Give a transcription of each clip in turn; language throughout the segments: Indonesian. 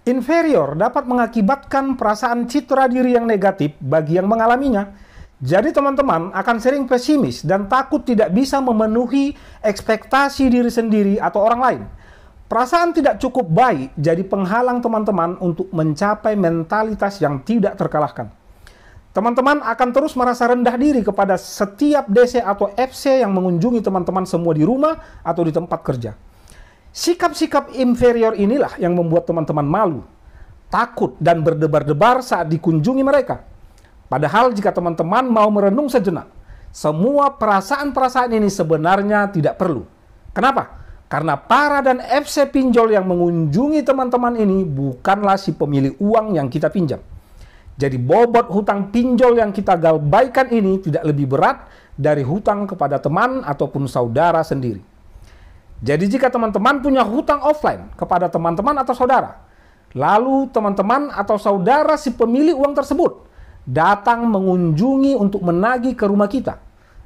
Inferior dapat mengakibatkan perasaan citra diri yang negatif bagi yang mengalaminya. Jadi teman-teman akan sering pesimis dan takut tidak bisa memenuhi ekspektasi diri sendiri atau orang lain. Perasaan tidak cukup baik jadi penghalang teman-teman untuk mencapai mentalitas yang tidak terkalahkan. Teman-teman akan terus merasa rendah diri kepada setiap DC atau FC yang mengunjungi teman-teman semua di rumah atau di tempat kerja. Sikap-sikap inferior inilah yang membuat teman-teman malu, takut, dan berdebar-debar saat dikunjungi mereka. Padahal jika teman-teman mau merenung sejenak, semua perasaan-perasaan ini sebenarnya tidak perlu. Kenapa? Karena para dan FC pinjol yang mengunjungi teman-teman ini bukanlah si pemilik uang yang kita pinjam. Jadi bobot hutang pinjol yang kita galbaikan ini tidak lebih berat dari hutang kepada teman ataupun saudara sendiri. Jadi jika teman-teman punya hutang offline kepada teman-teman atau saudara, lalu teman-teman atau saudara si pemilik uang tersebut datang mengunjungi untuk menagih ke rumah kita,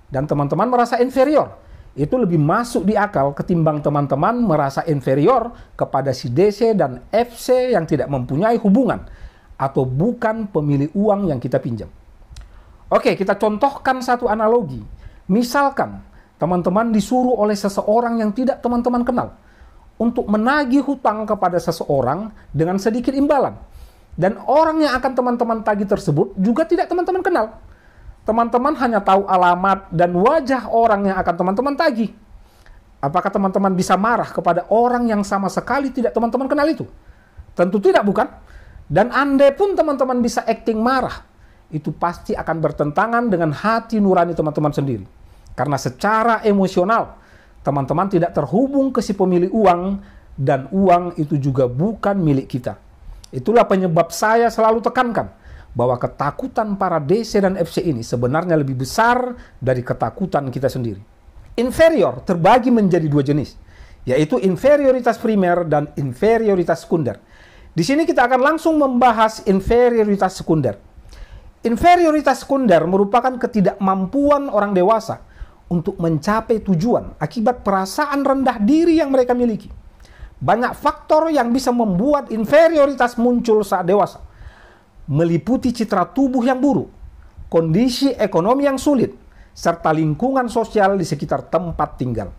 dan teman-teman merasa inferior, itu lebih masuk di akal ketimbang teman-teman merasa inferior kepada si DC dan FC yang tidak mempunyai hubungan atau bukan pemilik uang yang kita pinjam. Oke, kita contohkan satu analogi. Misalkan teman-teman disuruh oleh seseorang yang tidak teman-teman kenal untuk menagih hutang kepada seseorang dengan sedikit imbalan. Dan orang yang akan teman-teman tagih tersebut juga tidak teman-teman kenal. Teman-teman hanya tahu alamat dan wajah orang yang akan teman-teman tagih. Apakah teman-teman bisa marah kepada orang yang sama sekali tidak teman-teman kenal itu? Tentu tidak, bukan? Dan andai pun teman-teman bisa acting marah, itu pasti akan bertentangan dengan hati nurani teman-teman sendiri. Karena secara emosional, teman-teman tidak terhubung ke si pemilik uang, dan uang itu juga bukan milik kita. Itulah penyebab saya selalu tekankan bahwa ketakutan para DC dan FC ini sebenarnya lebih besar dari ketakutan kita sendiri. Inferior terbagi menjadi dua jenis, yaitu inferioritas primer dan inferioritas sekunder. Di sini kita akan langsung membahas inferioritas sekunder. Inferioritas sekunder merupakan ketidakmampuan orang dewasa untuk mencapai tujuan akibat perasaan rendah diri yang mereka miliki. Banyak faktor yang bisa membuat inferioritas muncul saat dewasa, meliputi citra tubuh yang buruk, kondisi ekonomi yang sulit, serta lingkungan sosial di sekitar tempat tinggal.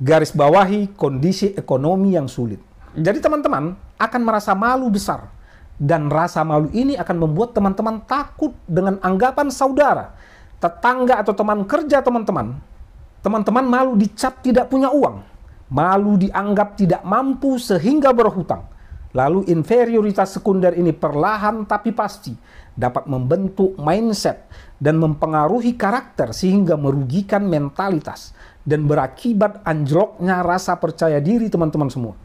Garis bawahi kondisi ekonomi yang sulit. Jadi teman-teman akan merasa malu besar, dan rasa malu ini akan membuat teman-teman takut dengan anggapan saudara, tetangga atau teman kerja teman-teman. Teman-teman malu dicap tidak punya uang, malu dianggap tidak mampu sehingga berhutang. Lalu inferioritas sekunder ini perlahan tapi pasti dapat membentuk mindset dan mempengaruhi karakter sehingga merugikan mentalitas dan berakibat anjloknya rasa percaya diri teman-teman semua.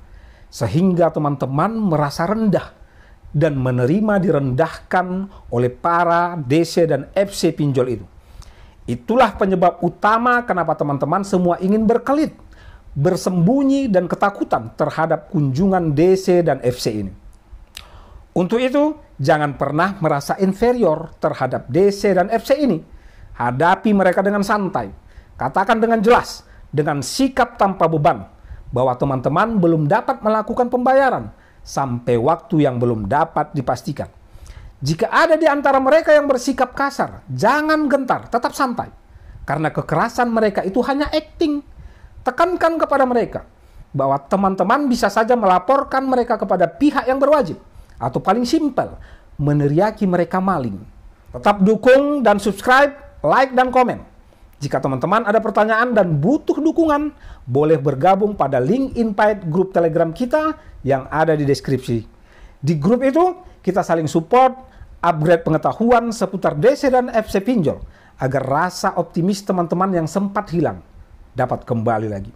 Sehingga teman-teman merasa rendah dan menerima direndahkan oleh para DC dan FC pinjol itu. Itulah penyebab utama kenapa teman-teman semua ingin berkelit, bersembunyi dan ketakutan terhadap kunjungan DC dan FC ini. Untuk itu, jangan pernah merasa inferior terhadap DC dan FC ini. Hadapi mereka dengan santai. Katakan dengan jelas, dengan sikap tanpa beban, bahwa teman-teman belum dapat melakukan pembayaran sampai waktu yang belum dapat dipastikan. Jika ada di antara mereka yang bersikap kasar, jangan gentar, tetap santai. Karena kekerasan mereka itu hanya acting. Tekankan kepada mereka bahwa teman-teman bisa saja melaporkan mereka kepada pihak yang berwajib, atau paling simpel, meneriaki mereka maling. Tetap dukung dan subscribe, like dan komen. Jika teman-teman ada pertanyaan dan butuh dukungan, boleh bergabung pada link invite grup Telegram kita yang ada di deskripsi. Di grup itu, kita saling support, upgrade pengetahuan seputar DC dan FC pinjol, agar rasa optimis teman-teman yang sempat hilang dapat kembali lagi.